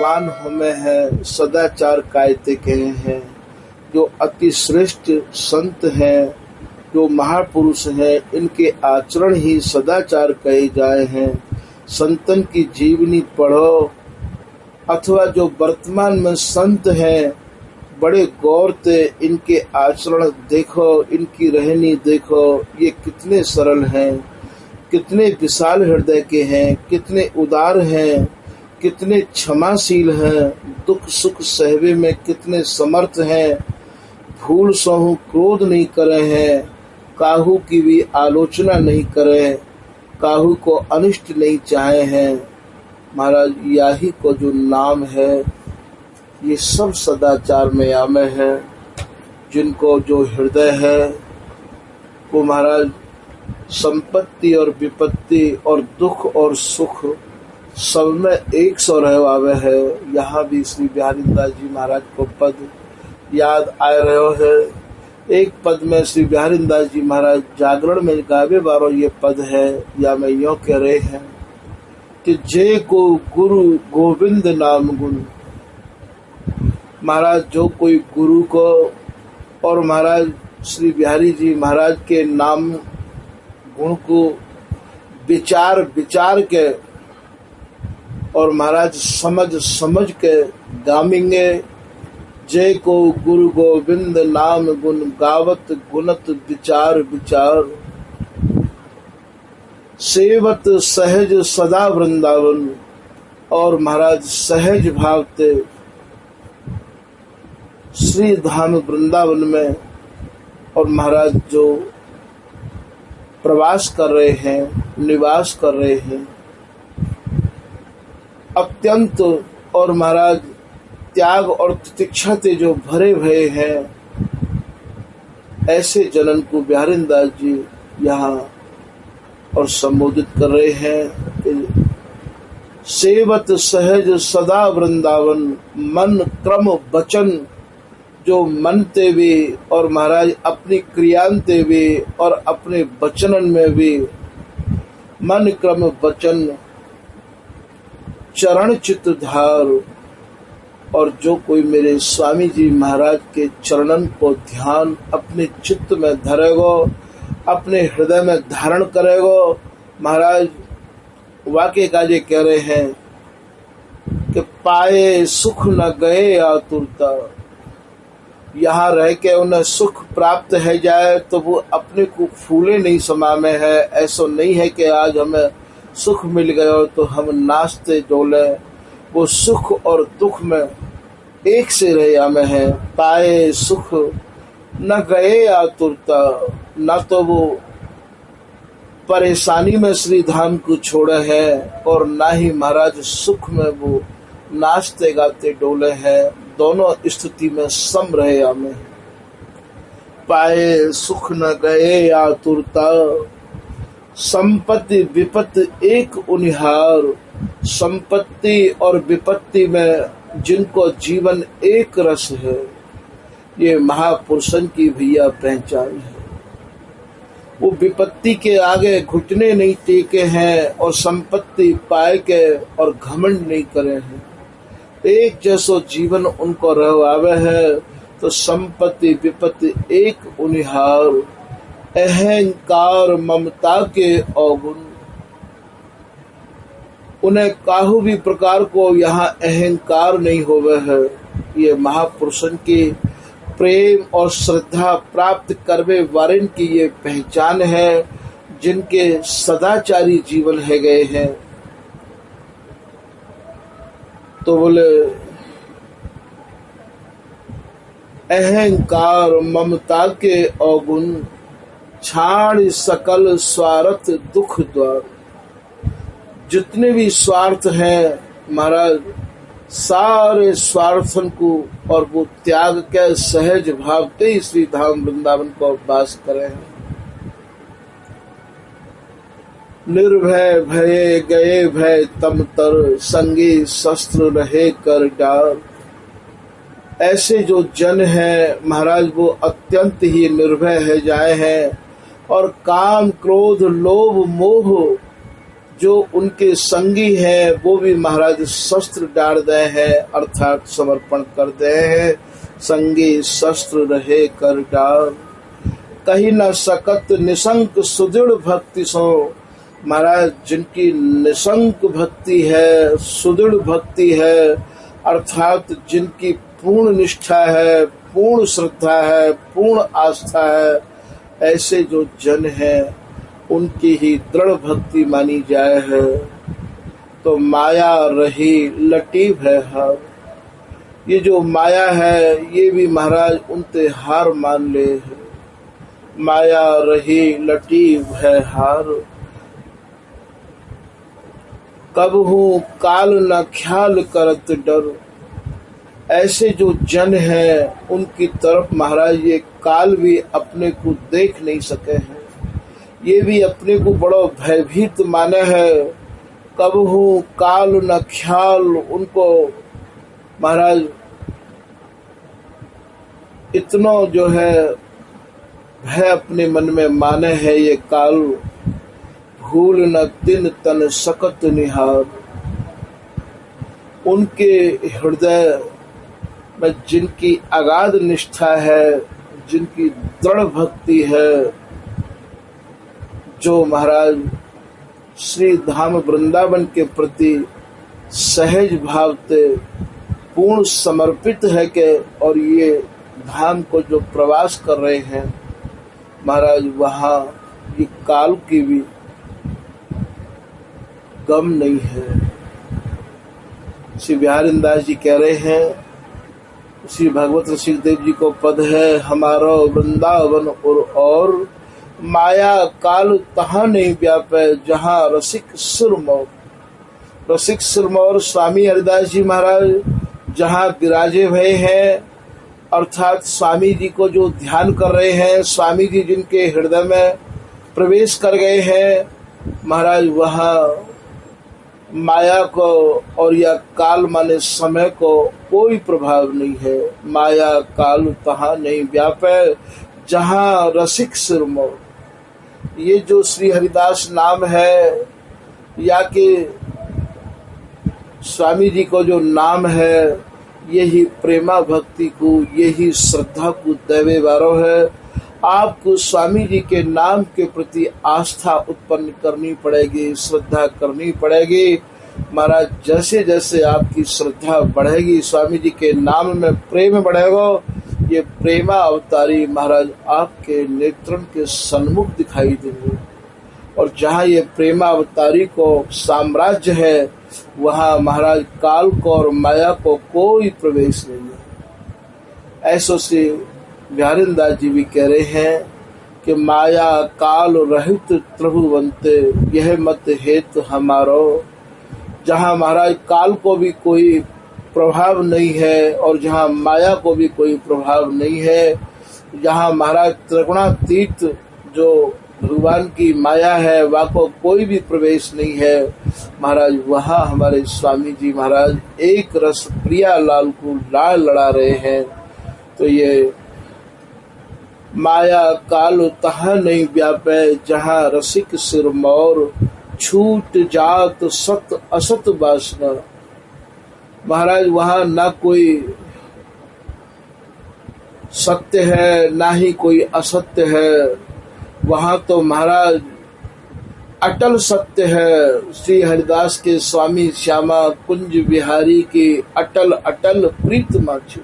[SPEAKER 1] वान हमें है, सदाचार कायते कहे हैं। जो अति श्रेष्ठ संत हैं, जो महापुरुष हैं, इनके आचरण ही सदाचार कहे जाए हैं। संतन की जीवनी पढ़ो अथवा जो वर्तमान में संत हैं, बड़े गौर से इनके आचरण देखो, इनकी रहनी देखो। ये कितने सरल हैं, कितने विशाल हृदय के हैं, कितने उदार हैं, कितने क्षमाशील हैं, दुख सुख सहवे में कितने समर्थ हैं, भूल सहु क्रोध नहीं करे हैं, काहू की भी आलोचना नहीं करे, काहू को अनिष्ट नहीं चाहे हैं। महाराज यही को जो नाम है, ये सब सदाचार में आमे है। जिनको जो हृदय है वो महाराज संपत्ति और विपत्ति और दुख और सुख सब में एक सौ रहवावे है। यहाँ भी श्री बिहारीदास जी महाराज को पद याद आ रहे है। एक पद में श्री बिहारीदास जी महाराज जागरण में गावे बारो ये पद है, या मैं यूं कह रहे हैं कि जे को गुरु गोविंद नाम गुण। महाराज जो कोई गुरु को और महाराज श्री बिहारी जी महाराज के नाम गुण को विचार विचार के और महाराज समझ समझ के गामेंगे। जय को गुरु गोविंद नाम गुण गावत गुणत विचार विचार। सेवत सहज सदा वृंदावन, और महाराज सहज भावते श्री धाम वृंदावन में और महाराज जो प्रवास कर रहे हैं, निवास कर रहे हैं, अत्यंत और महाराज त्याग और तितिक्षा से जो भरे भरे हैं, ऐसे जनन को बिहारीदास जी यहाँ और संबोधित कर रहे हैं। सेवत सहज सदा वृंदावन, मन क्रम वचन, जो मनते भी और महाराज अपनी क्रियांते भी और अपने वचनन में भी मन क्रम वचन चरण चित्त धार। और जो कोई मेरे स्वामी जी महाराज के चरणन को ध्यान अपने चित्त में धरेगो, अपने हृदय में धारण करेगो, महाराज वाक्य का ये कह रहे हैं कि पाए सुख न गए आतुरता। यहाँ रह के उन्हें सुख प्राप्त है जाए तो वो अपने को फूले नहीं समा में है। ऐसा नहीं है कि आज हमें सुख मिल गया तो हम नाचते डोले। वो सुख और दुख में एक से रहे में है। पाए सुख न गए आतुरता, न तो वो परेशानी में श्री धाम को छोड़े है और ना ही महाराज सुख में वो नाचते गाते डोले हैं। दोनों स्थिति में सम रहे हमें। पाए सुख न गए आतुरता, संपत्ति विपत्ति एक उनिहार। संपत्ति और विपत्ति में जिनको जीवन एक रस है, ये महापुरुषन की भैया पहचान है। वो विपत्ति के आगे घुटने नहीं टेके हैं और संपत्ति पाए के और घमंड नहीं करे हैं। एक जैसो जीवन उनको रहवावे है तो संपत्ति विपत्ति एक उनिहार। अहंकार ममता के अवगुण, उन्हें काहू भी प्रकार को यहाँ अहंकार नहीं होवे है। ये महापुरुषन की प्रेम और श्रद्धा प्राप्त करवे वारिन की ये पहचान है, जिनके सदाचारी जीवन है गए हैं। तो बोले अहंकार ममता के अवगुण, छाड़ सकल स्वार्थ दुख द्वार। जितने भी स्वार्थ हैं महाराज, सारे स्वार्थन को और वो त्याग के सहज भावते ही श्री धाम वृंदावन को वास करे हैं। निर्भय भये गए भय तम तर, संगी शस्त्र रहे कर डार। ऐसे जो जन है महाराज वो अत्यंत ही निर्भय है जाए हैं और काम क्रोध लोभ मोह जो उनके संगी है वो भी महाराज शस्त्र डाल दे हैं, अर्थात समर्पण कर दे हैं। संगी शस्त्र रहे कर डार, कहीं न सकत निशंक सुदृढ़ भक्ति सो। महाराज जिनकी निशंक भक्ति है, सुदृढ़ भक्ति है, अर्थात जिनकी पूर्ण निष्ठा है, पूर्ण श्रद्धा है, पूर्ण आस्था है, ऐसे जो जन है उनकी ही दृढ़ भक्ति मानी जाए है। तो माया रही लटी भय हार, ये जो माया है ये भी महाराज उनते हार मान ले है। माया रही लटी भय हार, कबहू काल न ख्याल करत डर। ऐसे जो जन हैं उनकी तरफ महाराज ये काल भी अपने को देख नहीं सके हैं, ये भी अपने को बड़ा भयभीत माने है। कबहू काल न ख्याल, उनको महाराज इतना जो है भय अपने मन में माने है। ये काल भूल न दिन तन सकत निहार, उनके हृदय में जिनकी अगाध निष्ठा है, जिनकी दृढ़ भक्ति है, जो महाराज श्री धाम वृंदावन के प्रति सहज भाव से पूर्ण समर्पित है के और ये धाम को जो प्रवास कर रहे हैं महाराज, वहाँ ये काल की भी गम नहीं है। श्री बिहारीदास जी कह रहे हैं, श्री भगवत ऋषिदेव जी को पद है, हमारा वृंदावन और माया काल तहाँ नहीं व्यापे जहाँ रसिक सिरमौर। रसिक सिरमौर स्वामी हरिदास जी महाराज जहाँ विराजे भय हैं, अर्थात स्वामी जी को जो ध्यान कर रहे हैं, स्वामी जी जिनके हृदय में प्रवेश कर गए हैं महाराज, वहाँ माया को और या काल माने समय को कोई प्रभाव नहीं है। माया काल तहाँ नहीं व्यापे जहाँ रसिक सिरमौर। ये जो श्री हरिदास नाम है या कि स्वामी जी को जो नाम है, यही प्रेमा भक्ति को, यही श्रद्धा को देवे वारो है। आपको स्वामी जी के नाम के प्रति आस्था उत्पन्न करनी पड़ेगी, श्रद्धा करनी पड़ेगी। महाराज जैसे जैसे आपकी श्रद्धा बढ़ेगी, स्वामी जी के नाम में प्रेम बढ़ेगा, ये प्रेमा अवतारी महाराज आपके नेत्रों के सन्मुख दिखाई देंगे। और जहाँ ये प्रेमा अवतारी को साम्राज्य है, वहाँ महाराज काल को और माया को कोई प्रवेश नहीं है। ऐसो से बिहारीदास जी भी कह रहे हैं कि माया काल रहित त्रिभुवंते, यह मत हेतु हमारो। जहाँ महाराज काल को भी कोई प्रभाव नहीं है और जहाँ माया को भी कोई प्रभाव नहीं है, जहाँ महाराज त्रिगुणातीत जो भगवान की माया है वहाँ को कोई भी प्रवेश नहीं है, महाराज वहाँ हमारे स्वामी जी महाराज एक रस प्रिया लाल को लाल लड़ा रहे हैं। तो ये माया काल तहाँ नहीं व्यापे, जहाँ रसिक सिर मोर, छूट जात सत असत वासना। महाराज वहाँ ना कोई सत्य है ना ही कोई असत्य है, वहाँ तो महाराज अटल सत्य है। श्री हरिदास के स्वामी श्यामा कुंज बिहारी की अटल अटल प्रीत माची।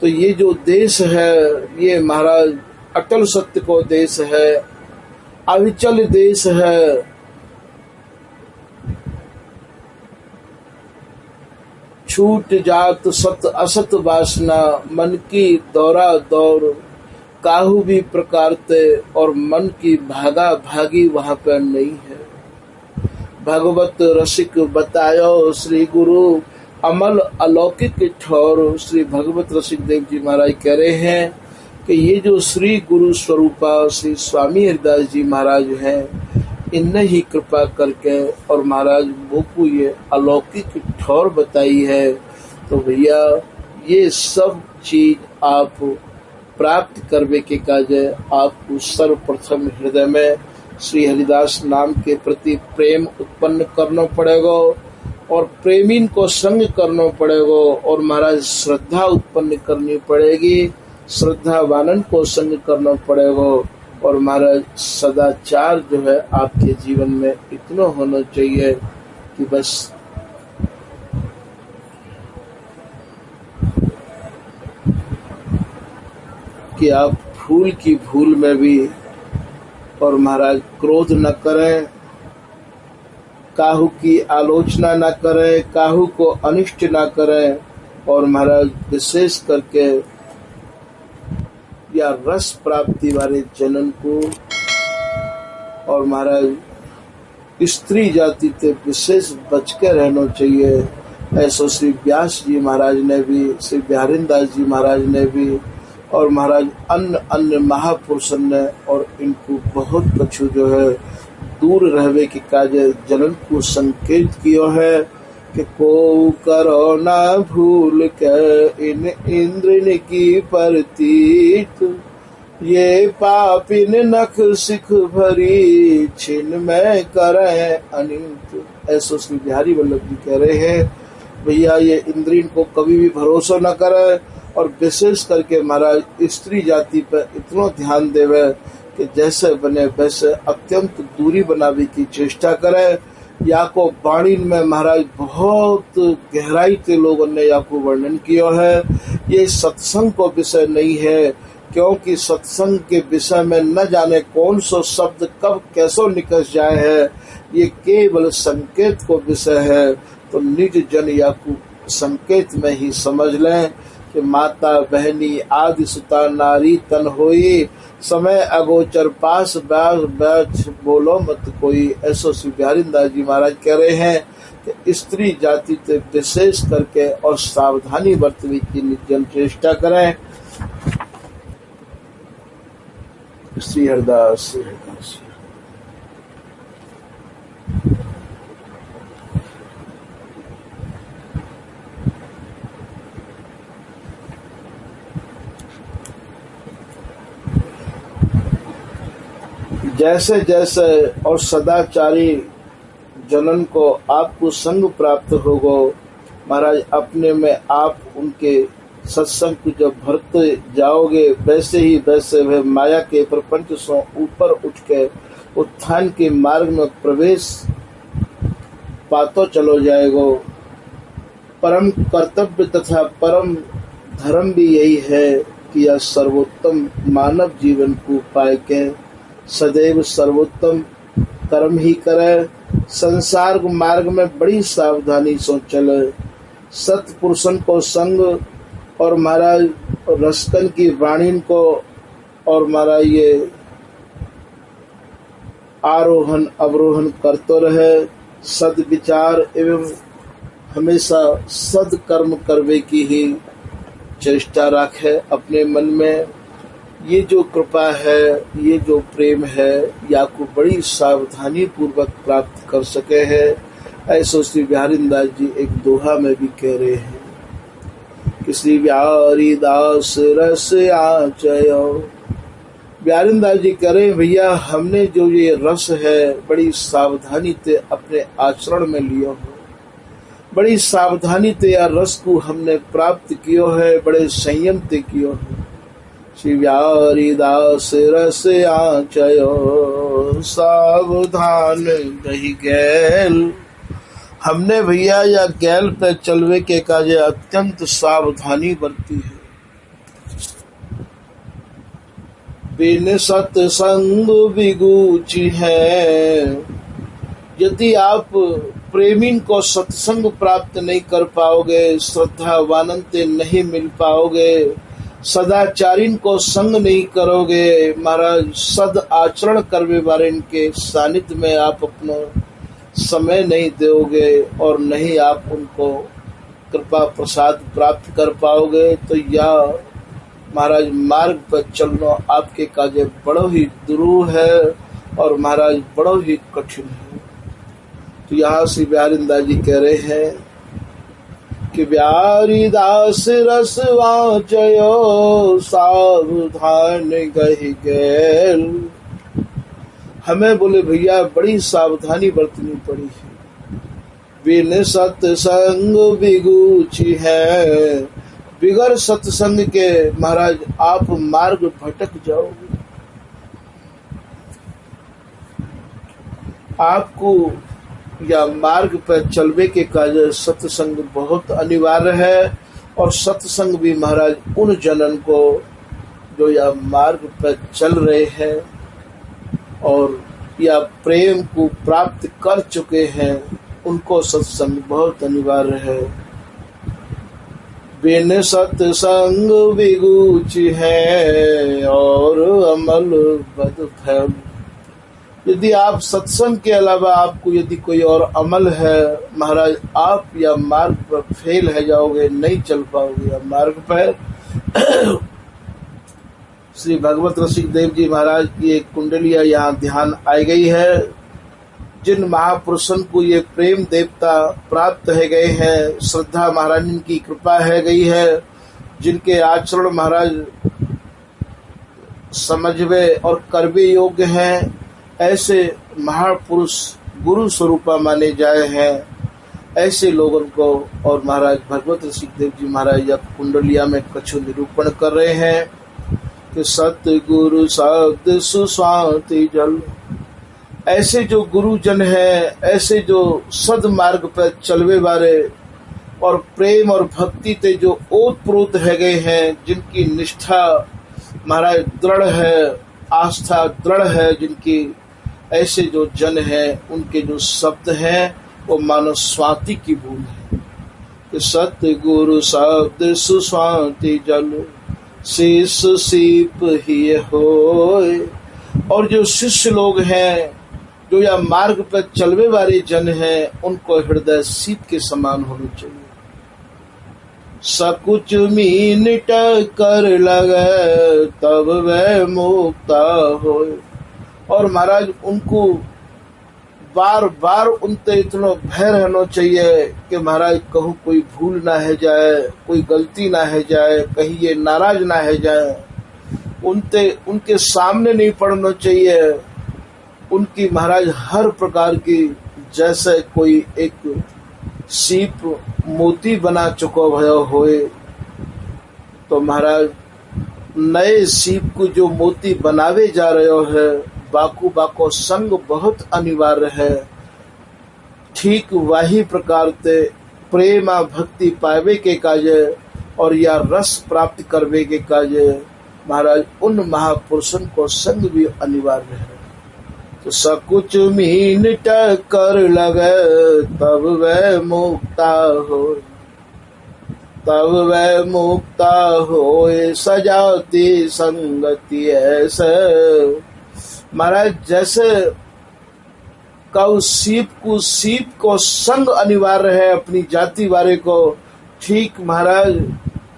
[SPEAKER 1] तो ये जो देश है ये महाराज अटल सत्य को देश है, अविचल देश है। छूट जात सत असत वासना, मन की दौरा दौर काहू भी प्रकार ते, और मन की भागा भागी वहाँ पर नहीं है। भगवत रसिक बतायो श्री गुरु, अमल अलौकिक ठौर। श्री भगवत रसिक देव जी महाराज कह रहे हैं कि ये जो श्री गुरु स्वरूपा श्री स्वामी हरिदास जी महाराज हैं, इनने ही कृपा करके और महाराज बोकू ये अलौकिक ठौर बताई है। तो भैया ये सब चीज आप प्राप्त करने के काज है, आपको सर्वप्रथम हृदय में श्री हरिदास नाम के प्रति प्रेम उत्पन्न करना पड़ेगा और प्रेमीन को संग करना पड़ेगा और महाराज श्रद्धा उत्पन्न करनी पड़ेगी, श्रद्धावानन को संग करना पड़ेगा और महाराज सदाचार जो है आपके जीवन में इतना होना चाहिए कि बस कि आप फूल की भूल में भी और महाराज क्रोध न करें, काहू की आलोचना न करें, काहू को अनिष्ट न करें और महाराज विशेष करके या रस प्राप्ति वाले जनन को और महाराज स्त्री जाति से विशेष बच के रहना चाहिए। ऐसा श्री व्यास जी महाराज ने भी, श्री बिहारीदास जी महाराज ने भी और महाराज अन्य महापुरुषों ने और इनको बहुत कछु जो है दूर रहवे के काज जनन को संकेत किया है कि को करो ना भूल के इन इंद्रिन की प्रतीत, ये पापिन नख सिख भरी छिन में करे अनित। ऐसा श्री बिहारी वल्लभ जी कह रहे हैं भैया ये इंद्रियन को कभी भी भरोसा न करे और विशेष करके महाराज स्त्री जाति पर इतना ध्यान देवे कि जैसे बने वैसे अत्यंत दूरी बनाने की चेष्टा करे। याको वाणी में महाराज बहुत गहराई से लोगों ने याको वर्णन किया है। ये सत्संग को विषय नहीं है, क्योंकि सत्संग के विषय में न जाने कौन सा शब्द कब कैसो निकल जाए है, ये केवल संकेत को विषय है। तो निज जन याको संकेत में ही समझ लें कि माता बहनी आदि सुता नारी तन होई, समय अगोचर पास बैठ बोलो मत कोई। ऐसो श्री बिहारीदास जी महाराज कह रहे हैं कि स्त्री जाति से विशेष करके और सावधानी बरतने की निर्जन चेष्टा करें। श्री हरिदास जैसे जैसे और सदाचारी जनन को आपको संग प्राप्त होगा, महाराज अपने में आप उनके सत्संग को जब भरते जाओगे वैसे ही वैसे वह माया के प्रपंच से ऊपर उठ के उत्थान के मार्ग में प्रवेश पातो चलो जाएगो। परम कर्तव्य तथा परम धर्म भी यही है कि यह सर्वोत्तम मानव जीवन को पाए के सदैव सर्वोत्तम कर्म ही करे। संसार मार्ग में बड़ी सावधानी से चले। सत्पुरुषन को संग और महाराज रसकन की वाणी को और महाराज ये आरोहण अवरोहण करते रहे। सद विचार एवं हमेशा सद कर्म करवे की ही चेष्टा रखे अपने मन में। ये जो कृपा है, ये जो प्रेम है, या को बड़ी सावधानी पूर्वक प्राप्त कर सके है। ऐसा श्री बिहारीदास जी एक दोहा में भी कह रहे हैं कि श्री बिहारी दास रस आचयो। बिहारीदास जी कह रहे हैं भैया हमने जो ये रस है बड़ी सावधानी से अपने आचरण में लियो हो, बड़ी सावधानी से यह रस को हमने प्राप्त कियो है, बड़े संयम से कियो है। श्री बिहारी दास रस आचयो सावधान दही गैल। हमने भैया या गैल पे चलवे के काजे अत्यंत सावधानी बरती है। बिन सत्संग बिगूची है। यदि आप प्रेमी को सत्संग प्राप्त नहीं कर पाओगे, श्रद्धावानन से नहीं मिल पाओगे, सदाचारीन को संग नहीं करोगे, महाराज सद आचरण करवे वाले इनके सानिध्य में आप अपना समय नहीं दोगे और नहीं आप उनको कृपा प्रसाद प्राप्त कर पाओगे, तो यह महाराज मार्ग पर चलना आपके काजे बड़ो ही दुरूह है और महाराज बड़ो ही कठिन है। तो यहाँ श्री बिहारीदास जी कह रहे हैं कि बिहारी दास रस वाचयो सावधान गही गैल। हमें बोले भैया बड़ी सावधानी बरतनी पड़ी है। बिन सत्संग बिगूची है। बिगर सत्संग के महाराज आप मार्ग भटक जाओगे। आपको या मार्ग पर चलवे के काज सत्संग बहुत अनिवार्य है। और सत्संग भी महाराज उन जनन को जो या मार्ग पर चल रहे हैं और या प्रेम को प्राप्त कर चुके हैं, उनको सत्संग बहुत अनिवार्य है। बिन सत्संग बिगूची है और अमल बद फैल। यदि आप सत्संग के अलावा आपको यदि कोई और अमल है, महाराज आप या मार्ग पर फेल है जाओगे, नहीं चल पाओगे या मार्ग पर। श्री भगवत रसिक देव जी महाराज की एक कुंडलिया यहाँ ध्यान आई गई है। जिन महापुरुषों को ये प्रेम देवता प्राप्त है गए हैं, श्रद्धा महाराज की कृपा है गई है, जिनके आचरण महाराज समझवे और करवे योग्य हैं, ऐसे महापुरुष गुरु स्वरूपा माने जाए हैं। ऐसे लोगों को और महाराज भगवत रसिक देव जी महाराज अब कुंडलिया में कछु निरूपण कर रहे हैं कि सतगुरु शब्द सुस्वाति जल। ऐसे जो गुरुजन है, ऐसे जो सद मार्ग पर चलवे वाले और प्रेम और भक्ति ते जो ओतप्रोत है गए हैं, जिनकी निष्ठा महाराज दृढ़ है, आस्था दृढ़ है जिनकी, ऐसे जो जन है उनके जो शब्द हैं वो मानो स्वाति की बूंद है कि सतगुरु शब्द सुस्वाति जल शीश सीप ही होए। और जो शिष्य लोग हैं, जो या मार्ग पर चलवे वाले जन हैं, उनको हृदय सीप के समान होना चाहिए। सकुच मीनट कर लगे तब वह मुक्ता होए। और महाराज उनको बार बार उनते इतना भय रहना चाहिए कि महाराज कहूँ कोई भूल ना है जाए, कोई गलती ना है जाए, कहीं ये नाराज ना है जाए। उनके सामने नहीं पड़ना चाहिए। उनकी महाराज हर प्रकार की, जैसे कोई एक सीप मोती बना चुका भयो होए, तो महाराज नए सीप को जो मोती बनावे जा रहे हो है, बाकू बाको संग बहुत अनिवार्य है। ठीक वही प्रकार से प्रेमा भक्ति पावे के काजे और या रस प्राप्त करवे के काजे महाराज उन महापुरुषों को संग भी अनिवार्य है। तो सकुच मीन टक्कर लगे तब वह मुक्ता हो, तब वह मुक्ता होए सजाती संगति ऐसे। महाराज जैसे कौ सीप को संग अनिवार्य है अपनी जाति वाले को, ठीक महाराज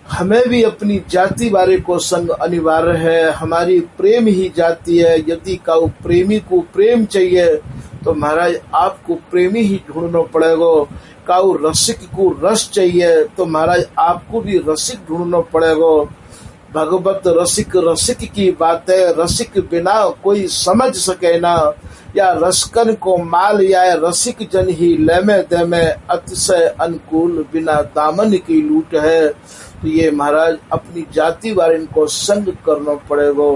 [SPEAKER 1] हमें भी अपनी जाति वाले को संग अनिवार्य है। हमारी प्रेम ही जाति है। यदि कौ प्रेमी को प्रेम चाहिए तो महाराज आपको प्रेमी ही ढूंढना पड़ेगा। कौ रसिक को रस चाहिए तो महाराज आपको भी रसिक ढूंढना पड़ेगा। भगवत रसिक रसिक की बात है, रसिक बिना कोई समझ सके ना। या रसकन को माल या रसिक जन ही लेमे देमे, अतिशय अनुकूल बिना दामन की लूट है। तो ये महाराज अपनी जाति वाले को संग करना पड़ेगा।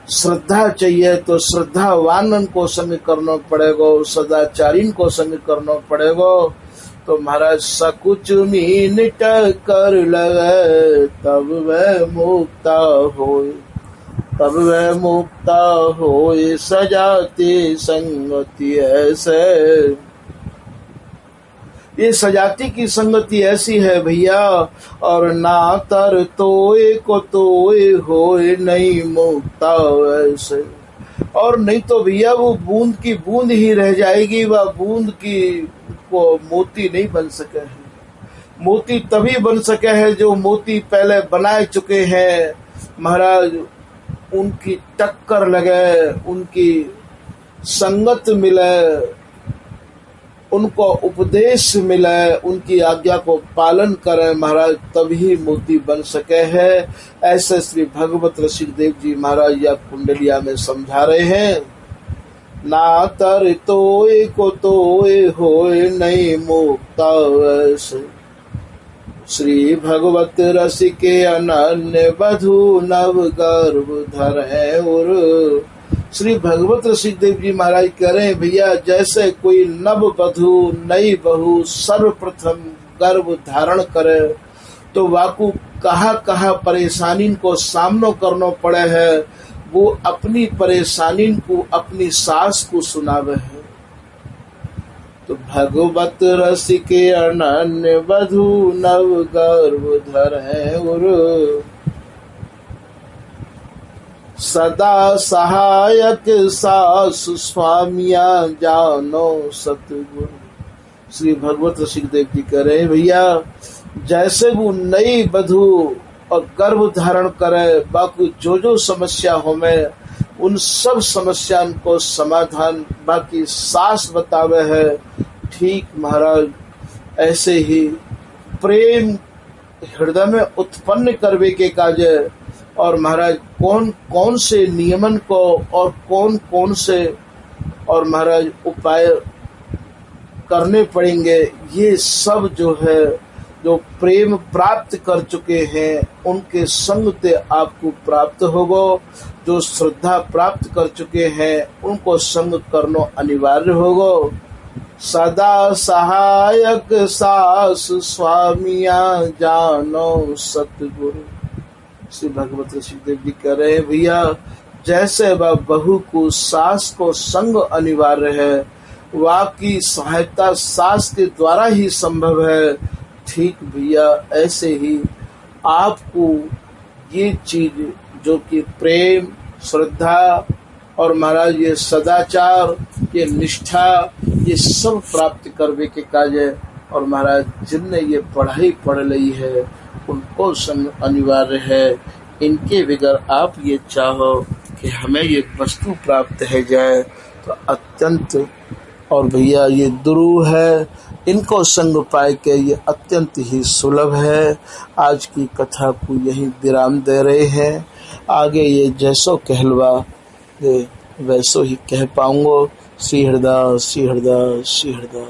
[SPEAKER 1] श्रद्धा चाहिए तो श्रद्धावान को संग करना पड़ेगा, सदाचारी को संग करना पड़ेगा। तो महाराज सकुच मीन टक्कर लगे तब वह मुक्ता होए, तब वह मुक्ता होए सजाती संगति ऐसे। ये सजाती की संगति ऐसी है भैया, और ना तर तोए को तोए होए नहीं मुक्ता ऐसे। और नहीं तो भैया वो बूंद की बूंद ही रह जाएगी, वह बूंद की को मोती नहीं बन सके है। मोती तभी बन सके है जो मोती पहले बनाए चुके हैं। महाराज उनकी टक्कर लगे, उनकी संगत मिले, उनको उपदेश मिले, उनकी आज्ञा को पालन करें महाराज, तभी मोती बन सके है। ऐसे श्री भगवत रसिक देव जी महाराज या कुंडलिया में समझा रहे हैं। ना तर तोए को तोए होए नहीं मुक्ता ऐसे। श्री भगवत रसिके अनन्य बधु नव गर्भ धर है। और श्री भगवत रसिक देव जी महाराज कह रहे हैं भैया, जैसे कोई नव बधु नई बहू सर्वप्रथम गर्भ धारण करे तो वाकू कहा परेशानी को सामना करना पड़े है। वो अपनी परेशानी को अपनी सास को सुनावे है। तो भगवत रसिके अनन्य बधु नव गर्भ धर है। और सदा सहायक सास स्वामिया जानो सतगुरु। श्री भगवत रसिक देव जी कह रहे हैं भैया, जैसे वो नई बधू और गर्भ धारण करे, बाकी जो समस्या हो में उन सब समस्या को समाधान बाकी सास बतावे है। ठीक महाराज ऐसे ही प्रेम हृदय में उत्पन्न करवे के काजे और महाराज कौन कौन से नियमन को और कौन कौन से और महाराज उपाय करने पड़ेंगे, ये सब जो है जो प्रेम प्राप्त कर चुके हैं उनके संग से आपको प्राप्त होगा। जो श्रद्धा प्राप्त कर चुके हैं उनको संग करना अनिवार्य होगा। सदा सहायक सास स्वामिया जानो सतगुरु। श्री भगवत ऋषि देव जी कह रहे हैं भैया, जैसे वह बहू को सास को संग अनिवार्य है, वह की सहायता सास के द्वारा ही संभव है। ठीक भैया ऐसे ही आपको ये चीज जो कि प्रेम श्रद्धा और महाराज ये सदाचार ये निष्ठा ये सब प्राप्त करने के काज है। और महाराज जिनने ये पढ़ाई पढ़ ली है उनको संग अनिवार्य है। इनके बगैर आप ये चाहो कि हमें ये वस्तु प्राप्त है जाए तो अत्यंत और भैया ये दुरूह है। इनको संग पाए के ये अत्यंत ही सुलभ है। आज की कथा को यही विराम दे रहे हैं। आगे ये जैसो कहलवा वैसो ही कह पाऊंगो। श्री हृदय श्री हृदय श्री हृदय।